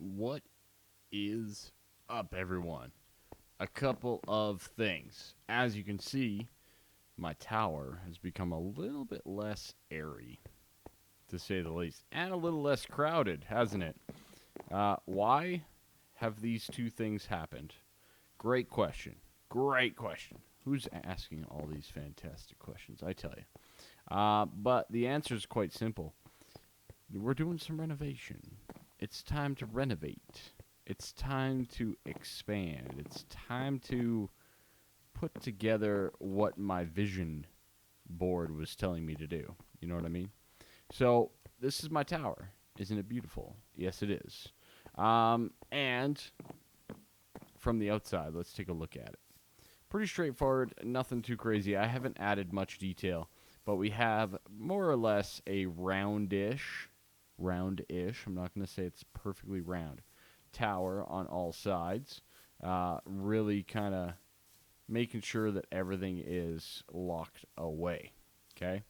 What is up, everyone? A couple of things. As you can see, my tower has become a little bit less airy, to say the least, and a little less crowded, hasn't it? Why have these two things happened? Great question. Great question. Who's asking all these fantastic questions? I tell you. But the answer is quite simple. We're doing some renovation. It's time to renovate. It's time to expand. It's time to put together what my vision board was telling me to do. You know what I mean? So, this is my tower. Isn't it beautiful? Yes, it is. And from the outside, let's take a look at it. Pretty straightforward, nothing too crazy. I haven't added much detail, but we have more or less a roundish, I'm not going to say it's perfectly round, tower on all sides. Really kind of making sure that everything is locked away. Okay?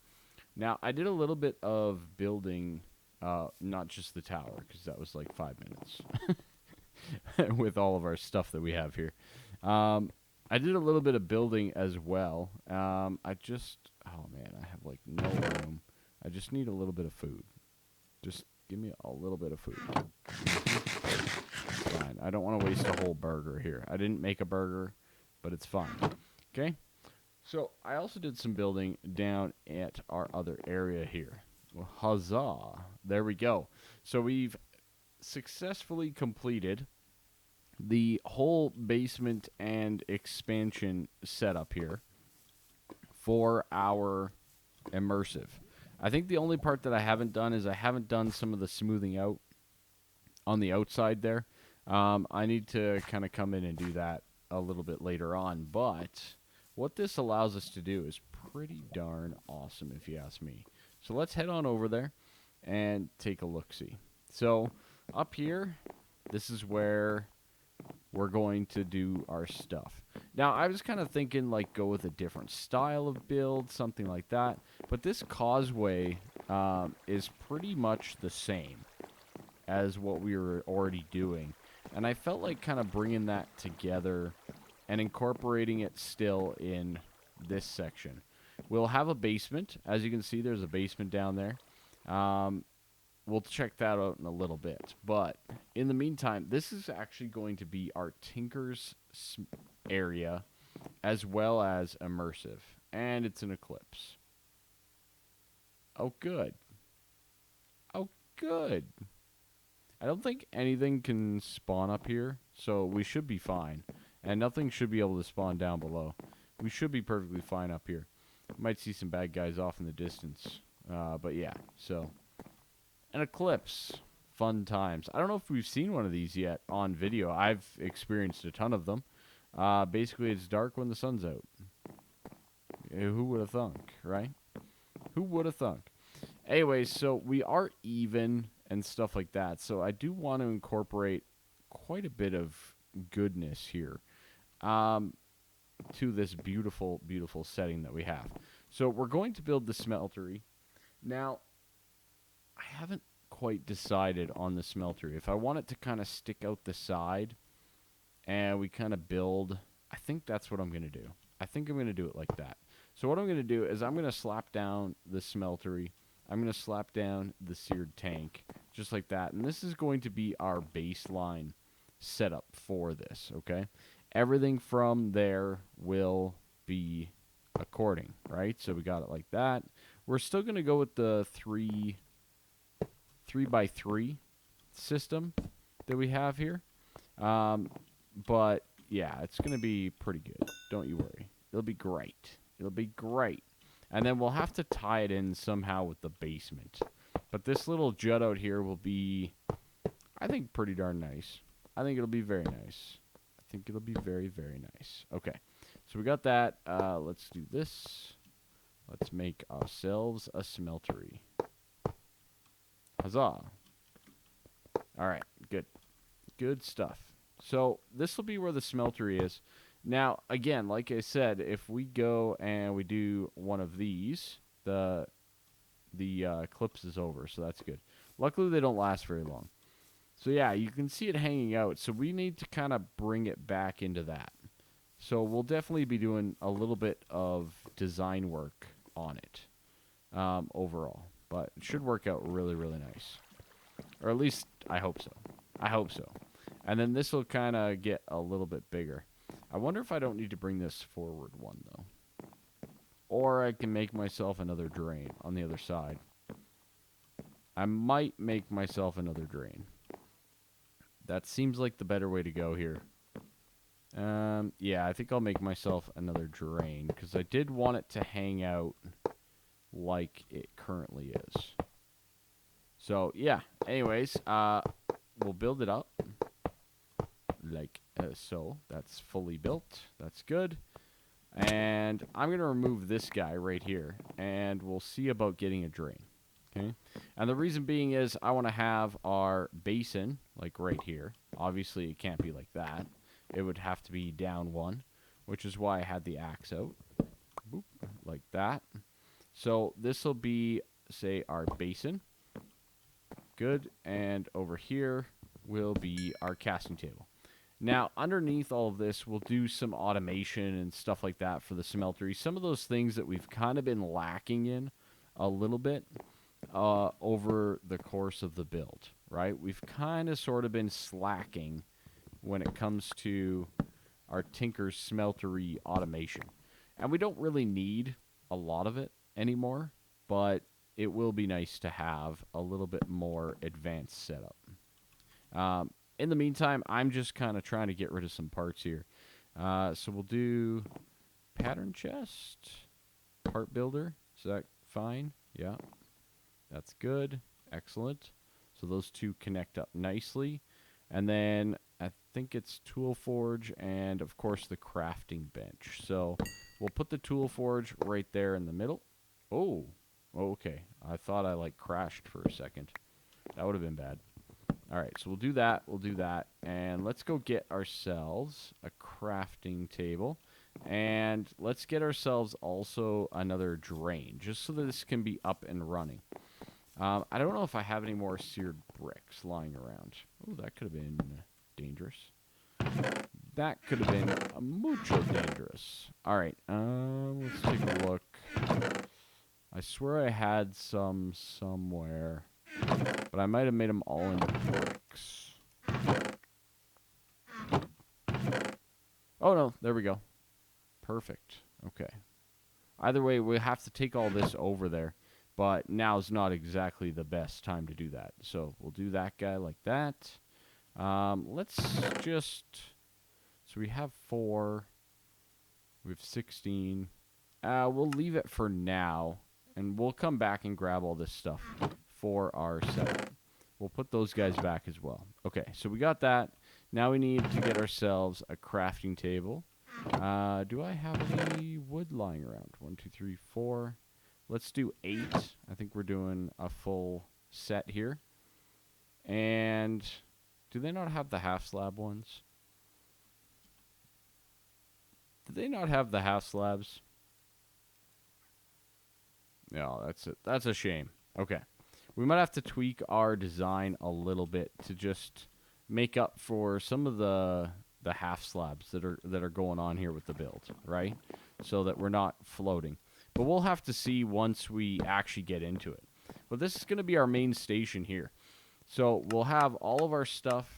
Now, I did a little bit of building, not just the tower, because that was like 5 minutes with all of our stuff that we have here. I did a little bit of building as well. Oh man, I have like no room. I just need a little bit of food. Just give me a little bit of food. Fine. I don't want to waste a whole burger here. I didn't make a burger, but it's fine. Okay? So, I also did some building down at our other area here. Well, huzzah. There we go. So, we've successfully completed the whole basement and expansion setup here for our immersive. I think the only part that I haven't done is I haven't done some of the smoothing out on the outside there. I need to kind of come in and do that a little bit later on. But what this allows us to do is pretty darn awesome, if you ask me. So let's head on over there and take a look-see. So up here, this is where we're going to do our stuff. Now, I was kind of thinking, like, go with a different style of build, something like that. But this causeway is pretty much the same as what we were already doing. And I felt like kind of bringing that together and incorporating it still in this section. We'll have a basement. As you can see, there's a basement down there. We'll check that out in a little bit. But in the meantime, this is actually going to be our Tinker's area as well as immersive. And it's an eclipse. Oh, good. Oh, good. I don't think anything can spawn up here, so we should be fine. And nothing should be able to spawn down below. We should be perfectly fine up here. Might see some bad guys off in the distance. But yeah, so an eclipse. Fun times. I don't know if we've seen one of these yet on video. I've experienced a ton of them. Basically, it's dark when the sun's out. Who would have thunk, right? Who would have thunk? Anyways, so we are even and stuff like that. So I do want to incorporate quite a bit of goodness here to this beautiful, beautiful setting that we have. So we're going to build the smeltery. Now, I haven't quite decided on the smeltery. If I want it to kind of stick out the side and we kind of build, I think that's what I'm going to do. I think I'm going to do it like that. So what I'm going to do is I'm going to slap down the smeltery. I'm going to slap down the seared tank, just like that. And this is going to be our baseline setup for this, okay? Everything from there will be according, right? So we got it like that. We're still going to go with the 3x3 system that we have here. But, yeah, it's going to be pretty good. Don't you worry. It'll be great. It'll be great. And then we'll have to tie it in somehow with the basement. But this little jut out here will be, I think, pretty darn nice. I think it'll be very nice. I think it'll be very, very nice. Okay. So we got that. Let's do this. Let's make ourselves a smeltery. Huzzah. Alright, good. Good stuff. So, this will be where the smeltery is. Now, again, like I said, if we go and we do one of these, the eclipse is over, so that's good. Luckily, they don't last very long. So yeah, you can see it hanging out. So we need to kind of bring it back into that. So we'll definitely be doing a little bit of design work on it overall. But it should work out really, really nice. Or at least I hope so. I hope so. And then this will kind of get a little bit bigger. I wonder if I don't need to bring this forward one, though. Or I can make myself another drain on the other side. I might make myself another drain. That seems like the better way to go here. Yeah, I think I'll make myself another drain, because I did want it to hang out like it currently is. So, yeah. Anyways, we'll build it up. Like so. That's fully built. That's good. And I'm going to remove this guy right here, and we'll see about getting a drain. Okay? And the reason being is I want to have our basin, like right here. Obviously, it can't be like that. It would have to be down one, which is why I had the axe out. Boop, like that. So this will be, say, our basin. Good. And over here will be our casting table. Now, underneath all of this, we'll do some automation and stuff like that for the smeltery. Some of those things that we've kind of been lacking in a little bit over the course of the build, right? We've kind of sort of been slacking when it comes to our Tinker's smeltery automation. And we don't really need a lot of it anymore, but it will be nice to have a little bit more advanced setup. In the meantime, I'm just kind of trying to get rid of some parts here. So we'll do pattern chest, part builder. Is that fine? Yeah. That's good. Excellent. So those two connect up nicely. And then I think it's tool forge and, of course, the crafting bench. So we'll put the tool forge right there in the middle. Oh, okay. I thought I, crashed for a second. That would have been bad. All right, so we'll do that, and let's go get ourselves a crafting table, and let's get ourselves also another drain, just so that this can be up and running. I don't know if I have any more seared bricks lying around. Oh, that could have been dangerous. That could have been mucho dangerous. All right, let's take a look. I swear I had some somewhere. But I might have made them all into bricks. Oh, no. There we go. Perfect. Okay. Either way, we have to take all this over there. But now's not exactly the best time to do that. So we'll do that guy like that. Let's just... So we have 4. We have 16. We'll leave it for now. And we'll come back and grab all this stuff for our setup. We'll put those guys back as well. Okay, so we got that. Now we need to get ourselves a crafting table. Do I have any wood lying around? 1, 2, 3, 4. Let's do 8. I think we're doing a full set here. And do they not have the half slab ones? Do they not have the half slabs? No, that's it. That's a shame. Okay. We might have to tweak our design a little bit to just make up for some of the half slabs that are going on here with the build, right? So that we're not floating. But we'll have to see once we actually get into it. But this is going to be our main station here. So we'll have all of our stuff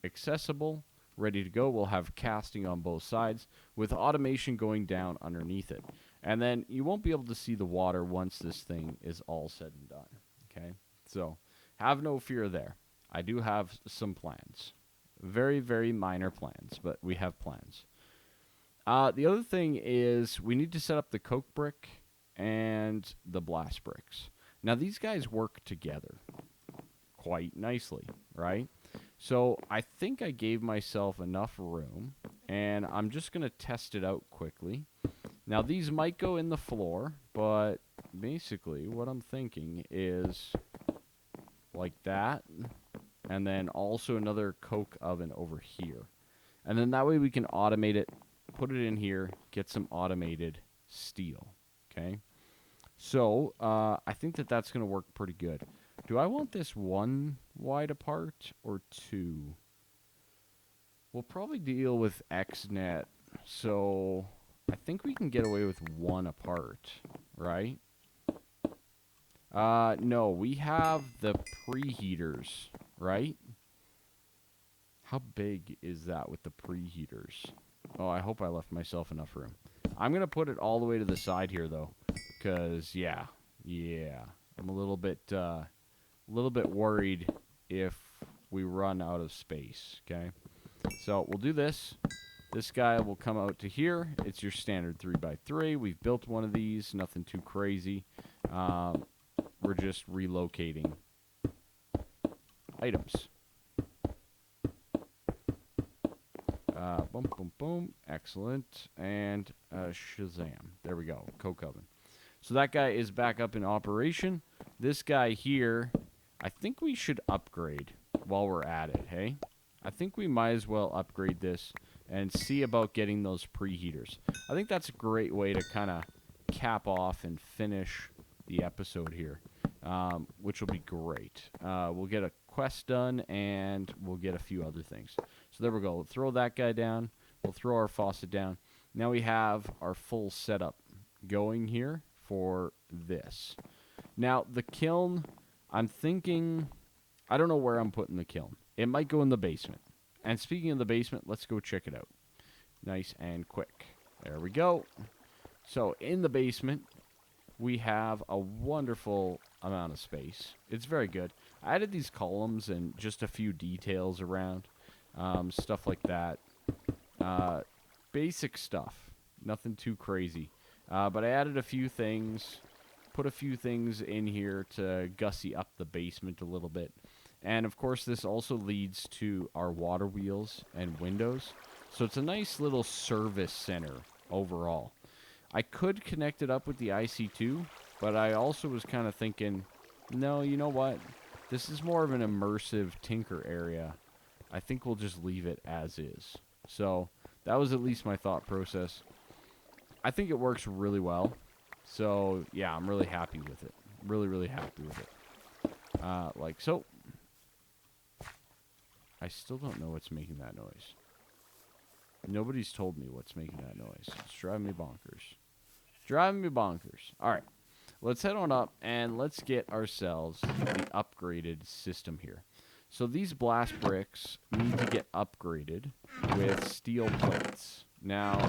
accessible, ready to go. We'll have casting on both sides with automation going down underneath it. And then you won't be able to see the water once this thing is all said and done. Okay? So have no fear there. I do have some plans. Very, very minor plans, but we have plans. The other thing is we need to set up the coke brick and the blast bricks. Now, these guys work together quite nicely, right? So I think I gave myself enough room, and I'm just going to test it out quickly. Now, these might go in the floor, but basically what I'm thinking is like that, and then also another coke oven over here. And then that way we can automate it, put it in here, get some automated steel, okay? So I think that that's going to work pretty good. Do I want this one wide apart or two? We'll probably deal with XNet, so I think we can get away with one apart, right? No, we have the preheaters, right? How big is that with the preheaters? Oh, I hope I left myself enough room. I'm going to put it all the way to the side here, though, because, yeah, I'm a little bit worried if we run out of space, okay? So we'll do this. This guy will come out to here. It's your standard 3x3. We've built one of these, nothing too crazy. We're just relocating items. Boom, boom, boom. Excellent. And Shazam. There we go. Coke oven. So that guy is back up in operation. This guy here, I think we should upgrade while we're at it, hey? I think we might as well upgrade this and see about getting those preheaters. I think that's a great way to kind of cap off and finish the episode here, which will be great. We'll get a quest done, and we'll get a few other things. So there we go. We'll throw that guy down. We'll throw our faucet down. Now we have our full setup going here for this. Now, the kiln, I'm thinking, I don't know where I'm putting the kiln. It might go in the basement. And speaking of the basement, let's go check it out. Nice and quick. There we go. So, in the basement, we have a wonderful amount of space. It's very good. I added these columns and just a few details around. Stuff like that. Basic stuff. Nothing too crazy. But I added a few things. Put a few things in here to gussy up the basement a little bit. And, of course, this also leads to our water wheels and windows. So it's a nice little service center overall. I could connect it up with the IC2, but I also was kind of thinking, no, you know what? This is more of an immersive tinker area. I think we'll just leave it as is. So that was at least my thought process. I think it works really well. So, yeah, I'm really happy with it. Really, really happy with it. Like so. I still don't know what's making that noise. Nobody's told me what's making that noise. It's driving me bonkers. Driving me bonkers. Alright. Let's head on up and let's get ourselves the upgraded system here. So these blast bricks need to get upgraded with steel plates. Now,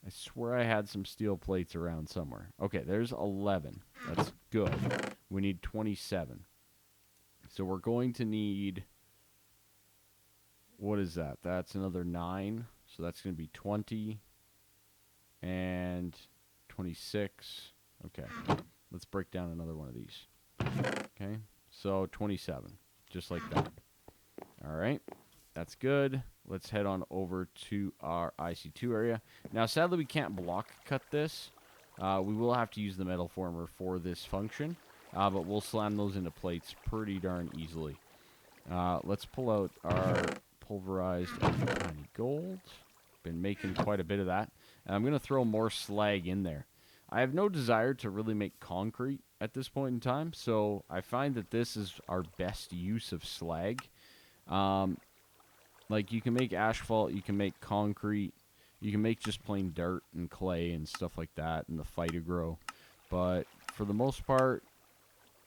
I swear I had some steel plates around somewhere. Okay, there's 11. That's good. We need 27. So we're going to need... What is that? That's another 9. So that's going to be 20 and 26. Okay. Let's break down another one of these. Okay. So 27. Just like that. All right. That's good. Let's head on over to our IC2 area. Now, sadly, we can't block cut this. We will have to use the metal former for this function. But we'll slam those into plates pretty darn easily. Let's pull out our... pulverized tiny gold. Been making quite a bit of that. And I'm going to throw more slag in there. I have no desire to really make concrete at this point in time, so I find that this is our best use of slag. Like, you can make asphalt, you can make concrete, you can make just plain dirt and clay and stuff like that, and the phytogro. But for the most part,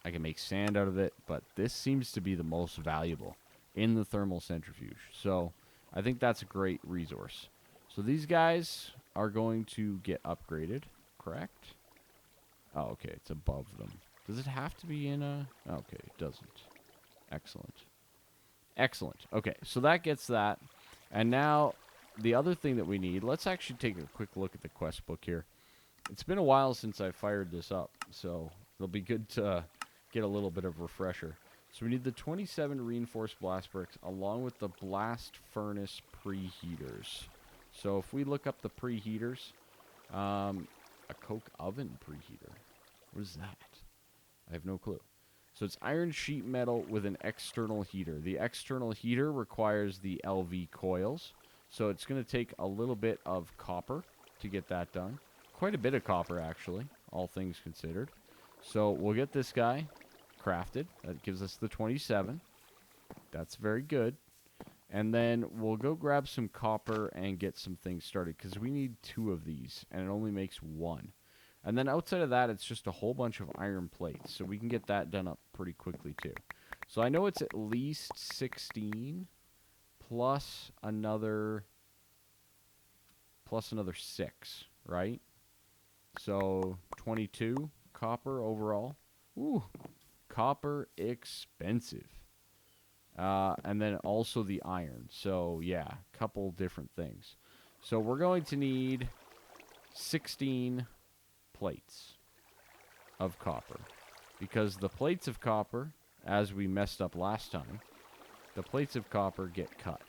I can make sand out of it, but this seems to be the most valuable in the thermal centrifuge. So I think that's a great resource. So these guys are going to get upgraded, correct? Oh, okay, it's above them. Does it have to be in a... Okay, it doesn't. Excellent. Excellent. Okay, so that gets that. And now, the other thing that we need... Let's actually take a quick look at the quest book here. It's been a while since I fired this up, so it'll be good to get a little bit of refresher. So we need the 27 reinforced blast bricks along with the blast furnace preheaters. So if we look up the preheaters, a coke oven preheater. What is that? I have no clue. So it's iron sheet metal with an external heater. The external heater requires the LV coils. So it's going to take a little bit of copper to get that done. Quite a bit of copper, actually, all things considered. So we'll get this guy. crafted. That gives us the 27. That's very good. And then we'll go grab some copper and get some things started, because we need 2 of these, and it only makes 1. And then outside of that, it's just a whole bunch of iron plates, so we can get that done up pretty quickly too. So I know it's at least 16 plus another 6, right? So 22 copper overall. Ooh, copper expensive. And then also the iron. So, yeah, a couple different things. So, we're going to need 16 plates of copper. Because the plates of copper, as we messed up last time, the plates of copper get cut.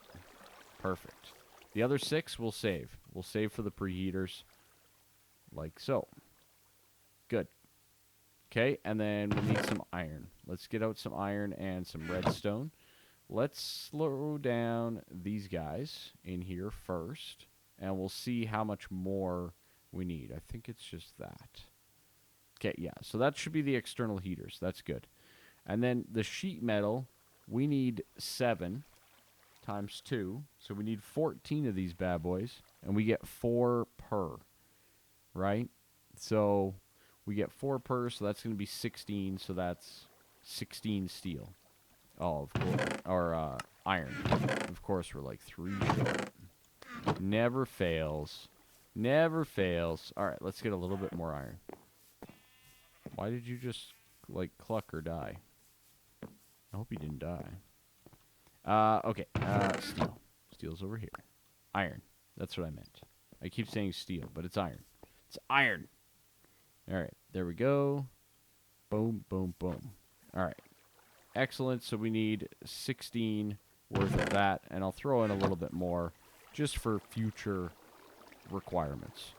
Perfect. The other 6 we'll save. We'll save for the preheaters. Like so. Good. Okay, and then we'll need some iron. Let's get out some iron and some redstone. Let's slow down these guys in here first, and we'll see how much more we need. I think it's just that. Okay, yeah, so that should be the external heaters. That's good. And then the sheet metal, we need 7 times 2, so we need 14 of these bad boys, and we get 4 per, right? So we get 4 per, so that's going to be 16, so that's 16 steel. Oh, of course. Or, iron. Of course, we're like 3 short. Never fails. Never fails. Alright, let's get a little bit more iron. Why did you just, like, cluck or die? I hope you didn't die. Okay. Steel. Steel's over here. Iron. That's what I meant. I keep saying steel, but it's iron. It's iron! Alright, there we go. Boom, boom, boom. Alright. Excellent, so we need 16 worth of that, and I'll throw in a little bit more just for future requirements.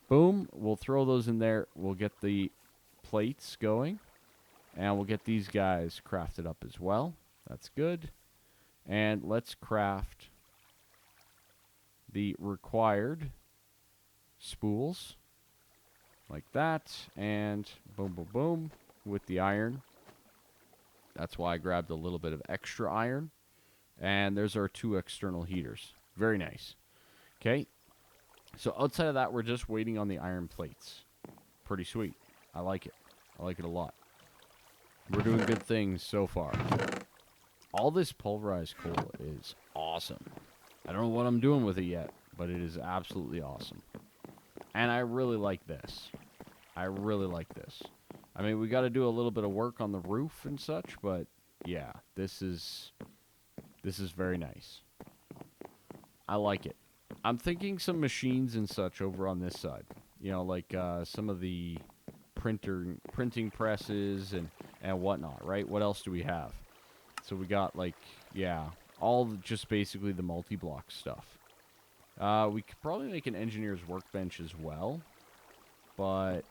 Boom, we'll throw those in there. We'll get the plates going, and we'll get these guys crafted up as well. That's good. And let's craft the required spools like that, and boom, boom, boom with the iron. That's why I grabbed a little bit of extra iron. And there's our 2 external heaters. Very nice. Okay. So outside of that, we're just waiting on the iron plates. Pretty sweet. I like it. I like it a lot. We're doing good things so far. All this pulverized coal is awesome. I don't know what I'm doing with it yet, but it is absolutely awesome. And I really like this. I really like this. I mean, we got to do a little bit of work on the roof and such, but yeah, this is very nice. I like it. I'm thinking some machines and such over on this side. You know, like some of the printing presses and whatnot, right? What else do we have? So we got like, yeah, just basically the multi-block stuff. We could probably make an engineer's workbench as well, but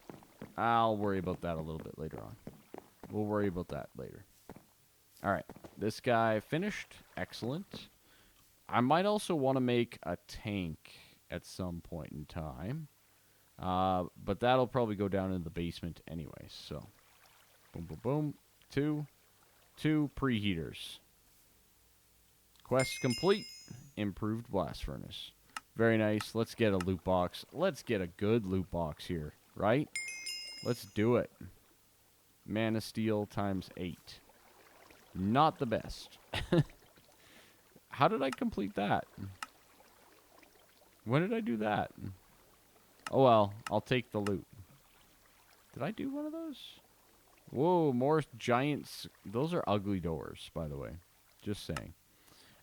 I'll worry about that a little bit later on. We'll worry about that later. Alright, this guy finished. Excellent. I might also want to make a tank at some point in time. But that'll probably go down in the basement anyway. So, boom, boom, boom. 2 preheaters. Quest complete. Improved blast furnace. Very nice. Let's get a loot box. Let's get a good loot box here, right? Let's do it. Mana steel times 8. Not the best. How did I complete that? When did I do that? Oh well, I'll take the loot. Did I do one of those? Whoa, more giants. Those are ugly doors, by the way. Just saying.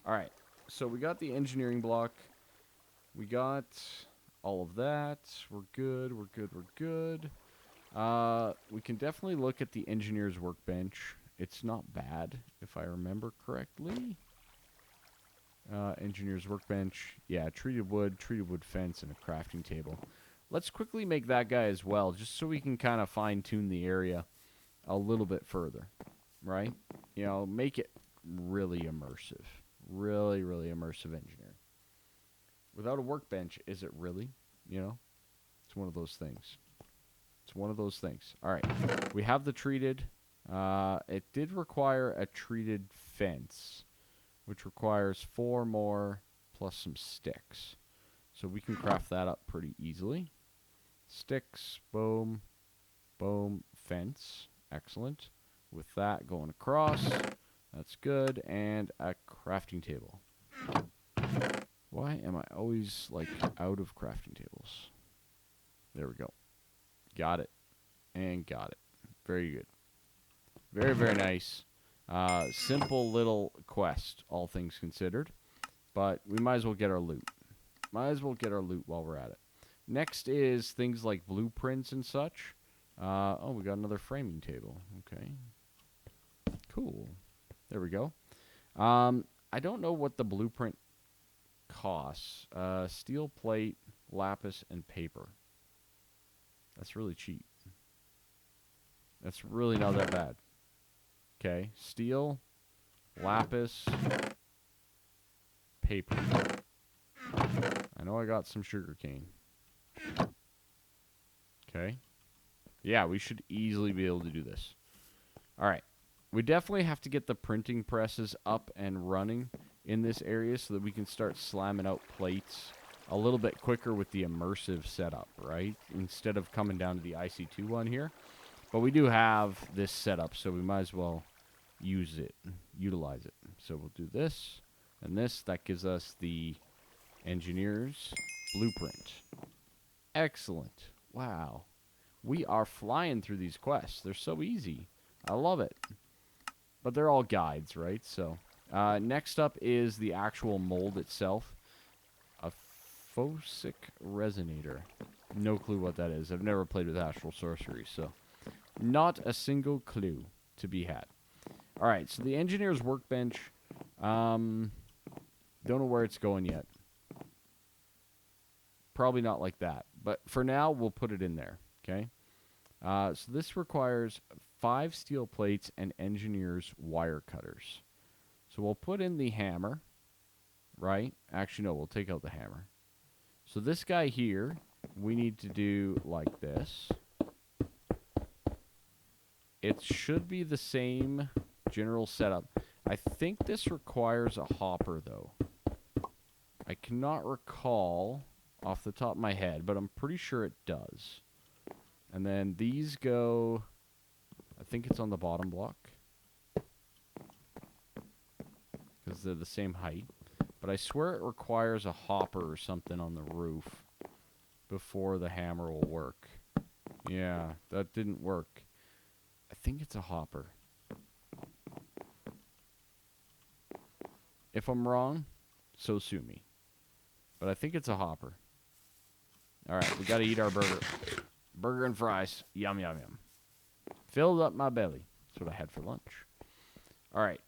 Alright, so we got the engineering block. We got all of that. We're good, we're good, we're good. We can definitely look at the engineer's workbench. It's not bad, if I remember correctly. Engineer's workbench. Yeah, treated wood fence, and a crafting table. Let's quickly make that guy as well, just so we can kind of fine-tune the area a little bit further, right? You know, make it really immersive. Really, really immersive engineering. Without a workbench, is it really? You know? It's one of those things. It's one of those things. All right. We have the treated. It did require a treated fence, which requires 4 more plus some sticks. So we can craft that up pretty easily. Sticks, boom, boom, fence. Excellent. With that going across, that's good. And a crafting table. Why am I always, like, out of crafting tables? There we go. Got it. And got it. Very good. Very, very nice. Simple little quest, all things considered. But we might as well get our loot. Might as well get our loot while we're at it. Next is things like blueprints and such. Oh, we got another framing table. Okay. Cool. There we go. I don't know what the blueprint costs. Steel plate, lapis, and paper. That's really cheap. That's really not that bad. Okay. Steel, lapis, paper. I know I got some sugarcane. Okay. Yeah, we should easily be able to do this. Alright. We definitely have to get the printing presses up and running in this area so that we can start slamming out plates a little bit quicker with the immersive setup, right? Instead of coming down to the IC2 one here. But we do have this setup, so we might as well use it, utilize it. So we'll do this and this. That gives us the engineer's blueprint. Excellent. Wow. We are flying through these quests. They're so easy. I love it. But they're all guides, right? So, next up is the actual mold itself. A Phosic resonator. No clue what that is. I've never played with astral sorcery, so not a single clue to be had. Alright, so the engineer's workbench. Don't know where it's going yet. Probably not like that. But for now, we'll put it in there. Okay? So this requires 5 steel plates and engineer's wire cutters. So we'll put in the hammer. Right? Actually, no, we'll take out the hammer. So this guy here, we need to do like this. It should be the same general setup. I think this requires a hopper, though. I cannot recall off the top of my head, but I'm pretty sure it does. And then these go, I think it's on the bottom block, because they're the same height. But I swear it requires a hopper or something on the roof before the hammer will work. Yeah, that didn't work. I think it's a hopper. If I'm wrong, so sue me. But I think it's a hopper. Alright, we gotta eat our burger. Burger and fries. Yum, yum, yum. Filled up my belly. That's what I had for lunch. Alright,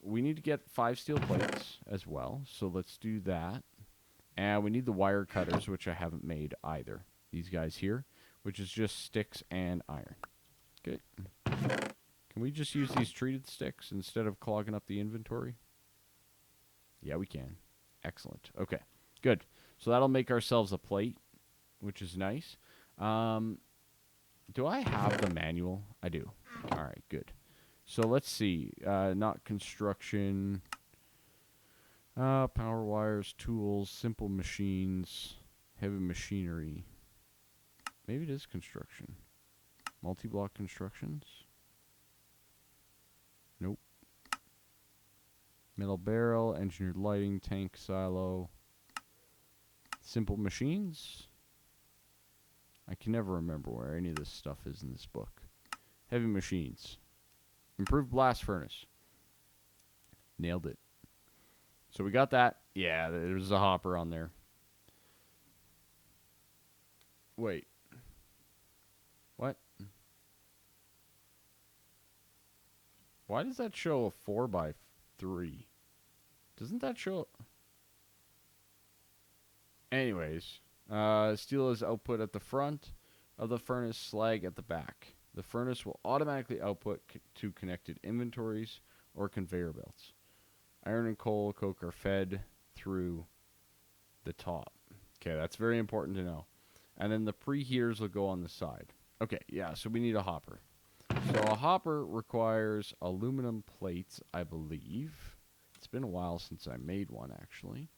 we need to get 5 steel plates as well. So let's do that. And we need the wire cutters, which I haven't made either. These guys here, which is just sticks and iron. Good. Can we just use these treated sticks instead of clogging up the inventory? Yeah, we can. Excellent. Okay, good. So that'll make ourselves a plate, which is nice. Do I have the manual? I do. All right, good. So let's see. Not construction. Power wires, tools, simple machines, heavy machinery. Maybe it is construction. Multi-block constructions. Nope. Metal barrel, engineered lighting, tank silo. Simple machines. I can never remember where any of this stuff is in this book. Heavy machines. Improved blast furnace. Nailed it. So we got that. Yeah, there's a hopper on there. Wait. What? Why does that show a 4x3? Doesn't that show... Anyways, steel is output at the front of the furnace, slag at the back. The furnace will automatically output to connected inventories or conveyor belts. Iron and coal, coke are fed through the top. Okay, that's very important to know. And then the preheaters will go on the side. Okay, yeah, so we need a hopper. So a hopper requires aluminum plates, I believe. It's been a while since I made one, actually.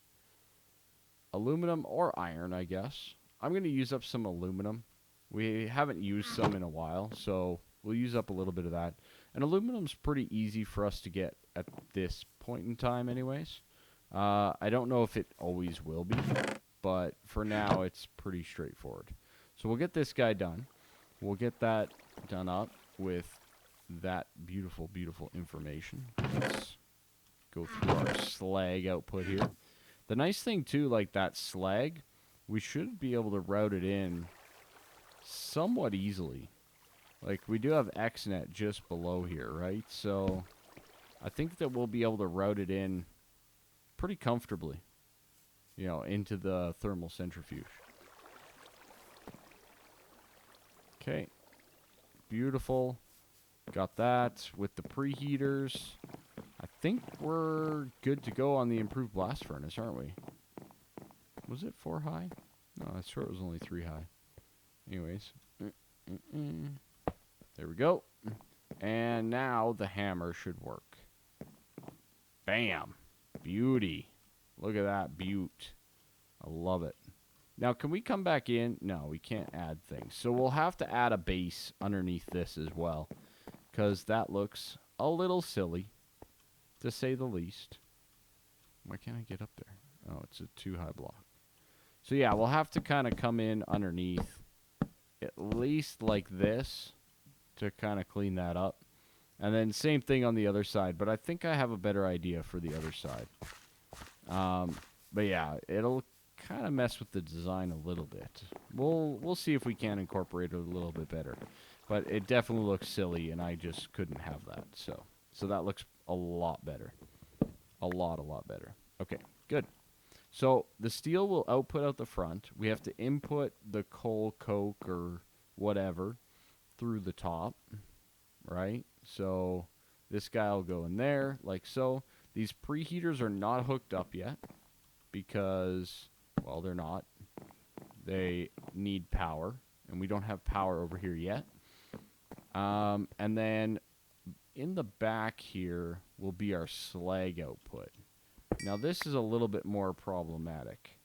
Aluminum or iron, I guess. I'm going to use up some aluminum. We haven't used some in a while, so we'll use up a little bit of that. And aluminum's pretty easy for us to get at this point in time anyways. I don't know if it always will be, but for now it's pretty straightforward. So we'll get this guy done. We'll get that done up with that beautiful, beautiful information. Let's go through our slag output here. The nice thing too, like that slag, we should be able to route it in somewhat easily. Like, we do have XNet just below here, right? So I think that we'll be able to route it in pretty comfortably, you know, into the thermal centrifuge. Okay. Beautiful. Got that with the preheaters. I think we're good to go on the improved blast furnace, aren't we? Was it 4 high? No, I swear it was only 3 high. Anyways. There we go. And now the hammer should work. Bam. Beauty. Look at that beaut. I love it. Now, can we come back in? No, we can't add things. So we'll have to add a base underneath this as well, because that looks a little silly, to say the least. Why can't I get up there? Oh, it's a too high block. So yeah, we'll have to kind of come in underneath, at least like this, to kind of clean that up. And then same thing on the other side, but I think I have a better idea for the other side. But yeah, it'll kind of mess with the design a little bit. We'll see if we can incorporate it a little bit better. But it definitely looks silly, and I just couldn't have that. So that looks a lot better. A lot better. Okay, good. So the steel will output out the front. We have to input the coal, coke, or whatever through the top, right? So this guy will go in there, like so. These preheaters are not hooked up yet because, well, they're not. They need power, and we don't have power over here yet. And then in the back here will be our slag output. Now, this is a little bit more problematic.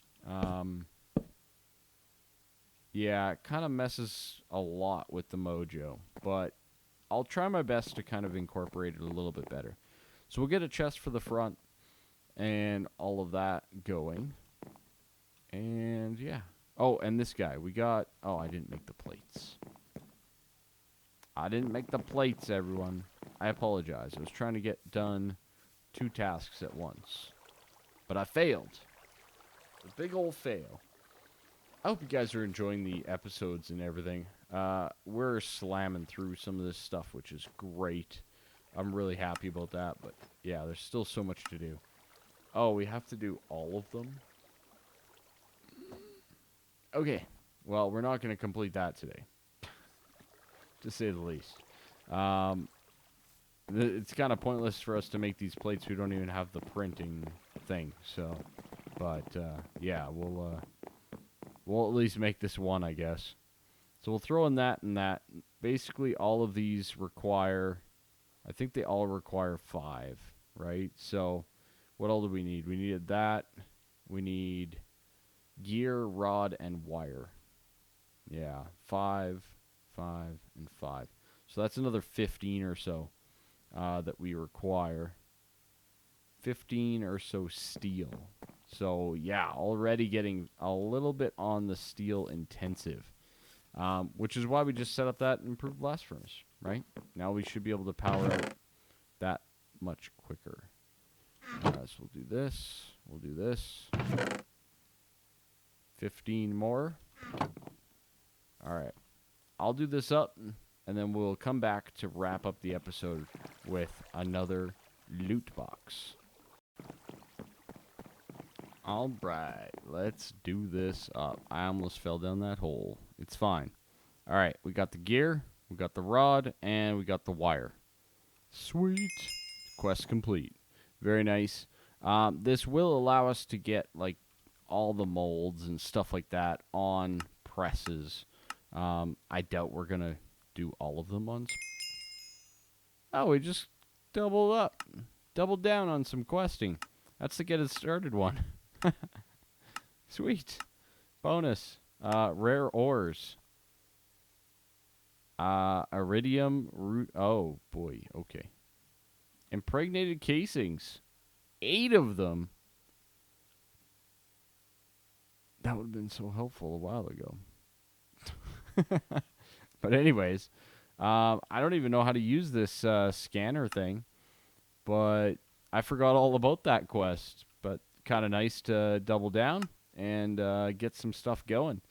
Yeah, it kind of messes a lot with the mojo, but I'll try my best to kind of incorporate it a little bit better. So we'll get a chest for the front and all of that going. And yeah. Oh, and this guy. We got... Oh, I didn't make the plates. I didn't make the plates, everyone. I apologize. I was trying to get done 2 tasks at once. But I failed. A big old fail. I hope you guys are enjoying the episodes and everything. We're slamming through some of this stuff, which is great. I'm really happy about that, but yeah, there's still so much to do. Oh, we have to do all of them? Okay, well, we're not going to complete that today, to say the least. It's kind of pointless for us to make these plates. We don't even have the printing thing, so, but, yeah, we'll at least make this one, I guess. So we'll throw in that and that. Basically, all of these require... I think they all require 5, right? So, what all do we need? We needed that. We need gear, rod, and wire. Yeah, 5, 5, and 5. So that's another 15 or so that we require. 15 or so steel. So, yeah, already getting a little bit on the steel intensive. Which is why we just set up that improved blast furnace, right? Now we should be able to power out that much quicker. So we'll do this. We'll do this. 15 more. All right. I'll do this up, and then we'll come back to wrap up the episode with another loot box. All right. Let's do this up. I almost fell down that hole. It's fine. All right. We got the gear. We got the rod, and we got the wire. Sweet. Quest complete. Very nice. This will allow us to get, like, all the molds and stuff like that on presses. I doubt we're going to do all of them on... Oh, we just doubled up. Doubled down on some questing. That's the get it started one. Sweet. Bonus. Rare ores. Iridium root. Oh, boy. Okay. Impregnated casings. 8 of them. That would have been so helpful a while ago. But anyways, I don't even know how to use this scanner thing, but I forgot all about that quest. But kind of nice to double down and get some stuff going.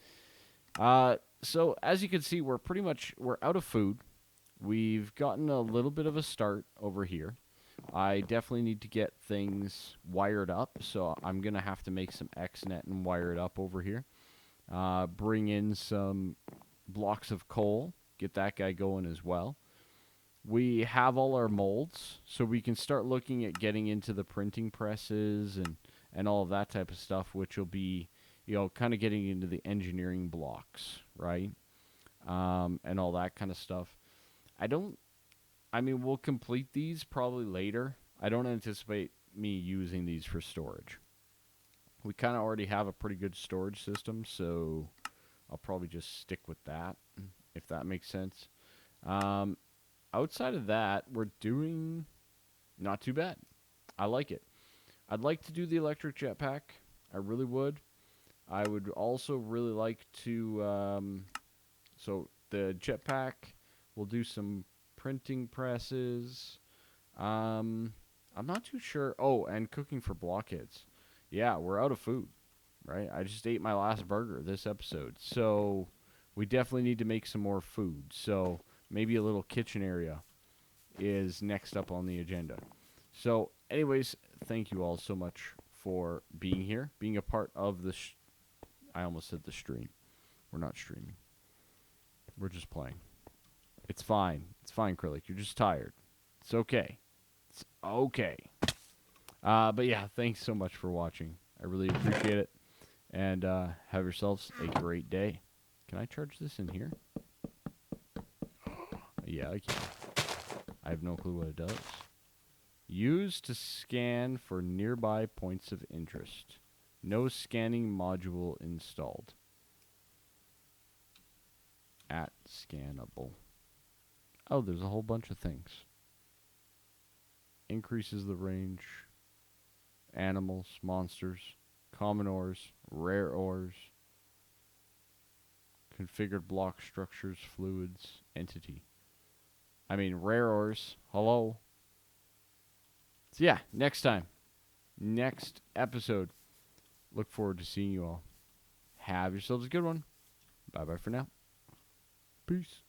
So as you can see, we're out of food. We've gotten a little bit of a start over here. I definitely need to get things wired up, so I'm going to have to make some XNet and wire it up over here. Bring in some blocks of coal, get that guy going as well. We have all our molds, so we can start looking at getting into the printing presses and all of that type of stuff, which will be, kind of getting into the engineering blocks, right? And all that kind of stuff. We'll complete these probably later. I don't anticipate me using these for storage. We kind of already have a pretty good storage system, so I'll probably just stick with that, if that makes sense. Outside of that, we're doing not too bad. I like it. I'd like to do the electric jetpack. I really would. I would also really like to... so the jetpack, we'll do some printing presses. I'm not too sure. Oh, and cooking for blockheads. Yeah, we're out of food, right? I just ate my last burger this episode. So we definitely need to make some more food. So maybe a little kitchen area is next up on the agenda. So anyways, thank you all so much for being here, being a part of the... I almost said the stream. We're not streaming. We're just playing. It's fine. It's fine, Kryllyk. You're just tired. It's okay. It's okay. But yeah, thanks so much for watching. I really appreciate it. And have yourselves a great day. Can I charge this in here? Yeah, I can. I have no clue what it does. Use to scan for nearby points of interest. No scanning module installed. At scannable. Oh, there's a whole bunch of things. Increases the range. Animals, monsters, common ores, rare ores. Configured block structures, fluids, entity. Rare ores. Hello. So yeah, next time. Next episode. Look forward to seeing you all. Have yourselves a good one. Bye-bye for now. Peace.